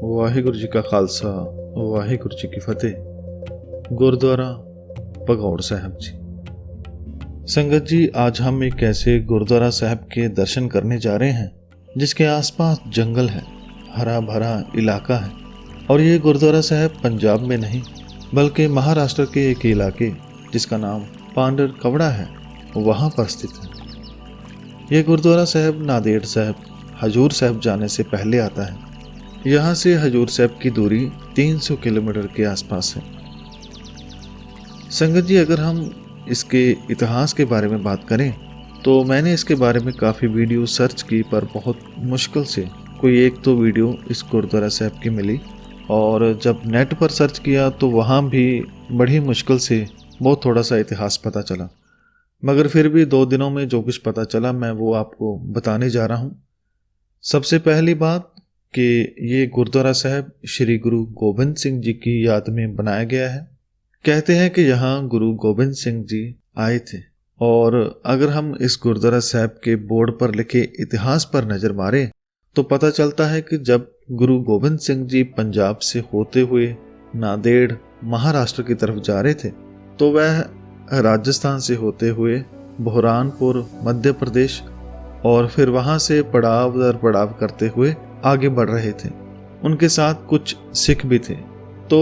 वाहिगुरु जी का खालसा वाहिगुरु जी की फतेह। गुरुद्वारा भगौड़ साहब जी। संगत जी, आज हम एक ऐसे गुरुद्वारा साहब के दर्शन करने जा रहे हैं जिसके आसपास जंगल है, हरा भरा इलाका है। और ये गुरुद्वारा साहब पंजाब में नहीं बल्कि महाराष्ट्र के एक इलाके जिसका नाम पांडर कवड़ा है, वहाँ पर स्थित है। यह गुरुद्वारा साहब नांदेड़ साहब हजूर साहब जाने से पहले आता है। यहाँ से हजूर साहब की दूरी 300 किलोमीटर के आसपास है। संगत जी, अगर हम इसके इतिहास के बारे में बात करें तो मैंने इसके बारे में काफ़ी वीडियो सर्च की, पर बहुत मुश्किल से कोई एक तो वीडियो इस गुरुद्वारा साहब की मिली। और जब नेट पर सर्च किया तो वहाँ भी बड़ी मुश्किल से बहुत थोड़ा सा इतिहास पता चला। मगर फिर भी 2 दिनों में जो कुछ पता चला मैं वो आपको बताने जा रहा हूँ। सबसे पहली बात कि ये गुरुद्वारा साहब श्री गुरु गोबिंद सिंह जी की याद में बनाया गया है। कहते हैं कि यहाँ गुरु गोबिंद सिंह जी आए थे। और अगर हम इस गुरुद्वारा साहब के बोर्ड पर लिखे इतिहास पर नजर मारें तो पता चलता है कि जब गुरु गोबिंद सिंह जी पंजाब से होते हुए नांदेड़ महाराष्ट्र की तरफ जा रहे थे तो वह राजस्थान से होते हुए बुरहानपुर मध्य प्रदेश और फिर वहां से पड़ाव दर पड़ाव करते हुए आगे बढ़ रहे थे। उनके साथ कुछ सिख भी थे। तो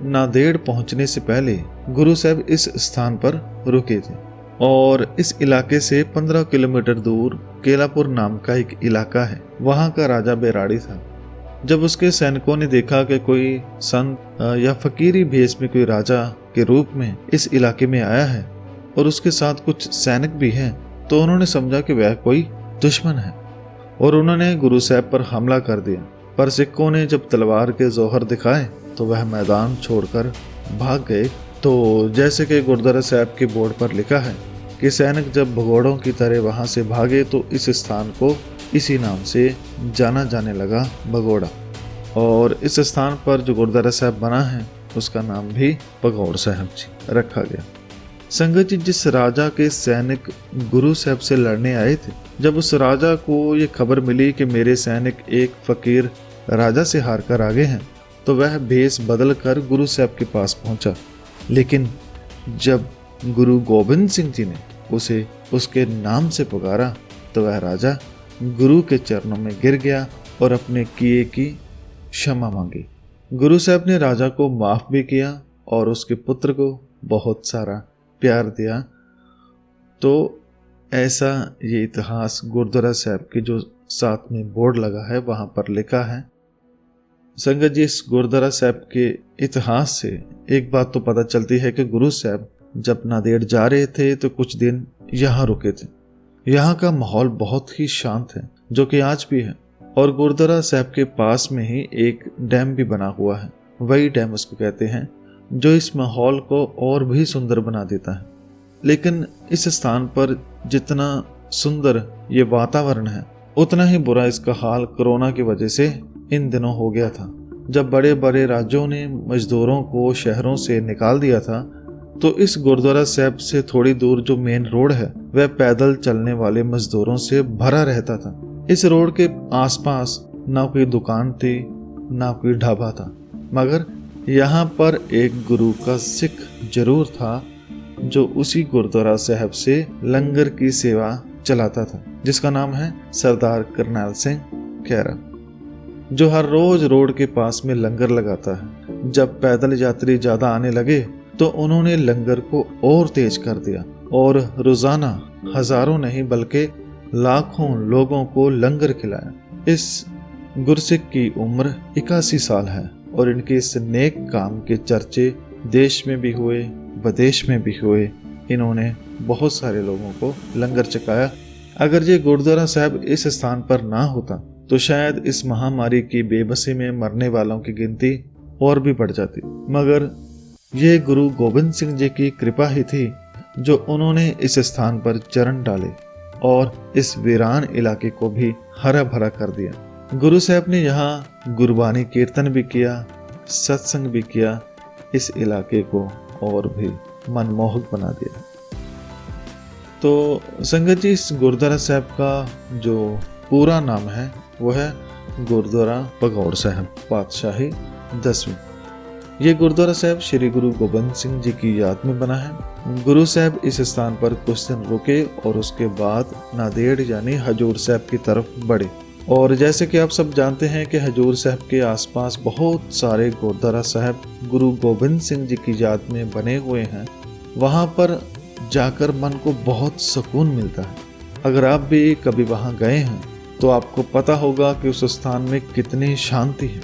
नांदेड़ पहुंचने से पहले गुरु साहब इस स्थान पर रुके थे। और इस इलाके से 15 किलोमीटर दूर केलापुर नाम का एक इलाका है, वहां का राजा बैराड़ी था। जब उसके सैनिकों ने देखा कि कोई संत या फकीरी भेष में कोई राजा के रूप में इस इलाके में आया है और उसके साथ कुछ सैनिक भी हैं, तो उन्होंने समझा कि वह कोई दुश्मन है और उन्होंने गुरु साहब पर हमला कर दिया। पर सिखों ने जब तलवार के जोहर दिखाए तो वह मैदान छोड़कर भाग गए। तो जैसे कि गुरुद्वारा साहब के बोर्ड पर लिखा है कि सैनिक जब भगौड़ों की तरह वहां से भागे तो इस स्थान को इसी नाम से जाना जाने लगा, भगौड़ा। और इस स्थान पर जो गुरुद्वारा साहब बना है उसका नाम भी भगौड़ साहब जी रखा गया। संगत जी, जिस राजा के सैनिक गुरु साहब से लड़ने आए थे, जब उस राजा को ये खबर मिली कि मेरे सैनिक एक फकीर राजा से हार कर आगे हैं, तो वह भेष बदल कर गुरु साहब के पास पहुंचा। लेकिन जब गुरु गोबिंद सिंह जी ने उसे उसके नाम से पुकारा तो वह राजा गुरु के चरणों में गिर गया और अपने किए की क्षमा मांगी। गुरु साहब ने राजा को माफ भी किया और उसके पुत्र को बहुत सारा प्यार दिया। तो ऐसा ये इतिहास गुरुद्वारा साहब के जो साथ में बोर्ड लगा है वहां पर लिखा है। संगत जी, इस गुरुद्वारा साहब के इतिहास से एक बात तो पता चलती है कि गुरु साहब जब नांदेड़ जा रहे थे तो कुछ दिन यहाँ रुके थे। यहाँ का माहौल बहुत ही शांत है, जो कि आज भी है। और गुरुद्वारा साहब के पास में ही एक डैम भी बना हुआ है, वही डैम उसको कहते हैं, जो इस माहौल को और भी सुंदर बना देता है। लेकिन इस स्थान पर जितना सुंदर ये वातावरण है उतना ही बुरा इसका हाल कोरोना की वजह से इन दिनों हो गया था। जब बड़े बड़े राज्यों ने मजदूरों को शहरों से निकाल दिया था तो इस गुरुद्वारा साहब से थोड़ी दूर जो मेन रोड है वह पैदल चलने वाले मजदूरों से भरा रहता था। इस रोड के आसपास ना कोई दुकान थी ना कोई ढाबा था, मगर यहाँ पर एक गुरु का सिख जरूर था जो उसी गुरुद्वारा साहब से लंगर की सेवा चलाता था, जिसका नाम है सरदार करनैल सिंह खैरा, जो हर रोज रोड के पास में लंगर लगाता है। जब पैदल यात्री ज्यादा आने लगे तो उन्होंने लंगर को और तेज कर दिया और रोजाना हजारों नहीं बल्कि लाखों लोगों को लंगर खिलाया। इस गुरसिख की उम्र 81 साल है और इनके इस नेक काम के चर्चे देश में भी हुए, विदेश में भी हुए। इन्होंने बहुत सारे लोगों को लंगर चखाया। अगर ये गुरुद्वारा साहब इस स्थान पर ना होता तो शायद इस महामारी की बेबसी में मरने वालों की गिनती और भी बढ़ जाती। मगर ये गुरु गोबिंद सिंह जी की कृपा ही थी जो उन्होंने इस स्थान पर चरण डाले और इस वीरान इलाके को भी हरा भरा कर दिया। गुरु साहब ने यहाँ गुरबानी कीर्तन भी किया, सत्संग भी किया, इस इलाके को और भी मनमोहक बना दिया। तो संगत जी, इस गुरुद्वारा साहब का जो पूरा नाम है वो है गुरुद्वारा भगौड़ साहब, पातशाही 10वीं। ये गुरुद्वारा साहब श्री गुरु गोबिंद सिंह जी की याद में बना है। गुरु साहब इस स्थान पर कुछ दिन रुके और उसके बाद नांदेड़ यानी हजूर साहब की तरफ बढ़े। और जैसे कि आप सब जानते हैं कि हजूर साहब के आसपास बहुत सारे गुरुद्वारा साहब गुरु गोबिंद सिंह जी की याद में बने हुए हैं। वहाँ पर जाकर मन को बहुत सुकून मिलता है। अगर आप भी कभी वहाँ गए हैं तो आपको पता होगा कि उस स्थान में कितनी शांति है।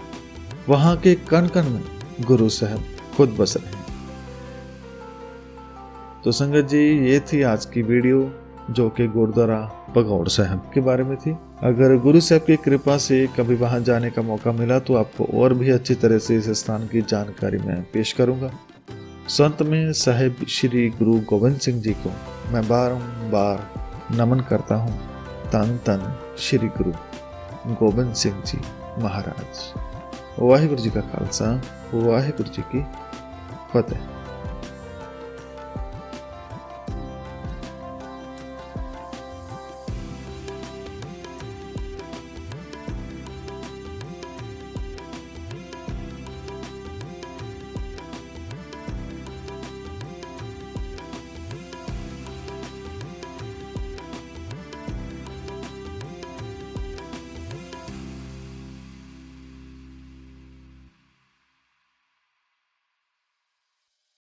वहाँ के कण कण में गुरु साहब खुद बस रहे हैं। तो संगत जी, ये थी आज की वीडियो जो कि गुरुद्वारा भगौड़ साहब के बारे में थी। अगर गुरु साहब की कृपा से कभी वहां जाने का मौका मिला तो आपको और भी अच्छी तरह से इस स्थान की जानकारी मैं पेश करूंगा। संत में साहिब श्री गुरु गोबिंद सिंह जी को मैं बारंबार नमन करता हूँ। तन तन श्री गुरु गोबिंद सिंह जी महाराज। वाहिगुरु जी का खालसा, वाहिगुरु जी की फतेह।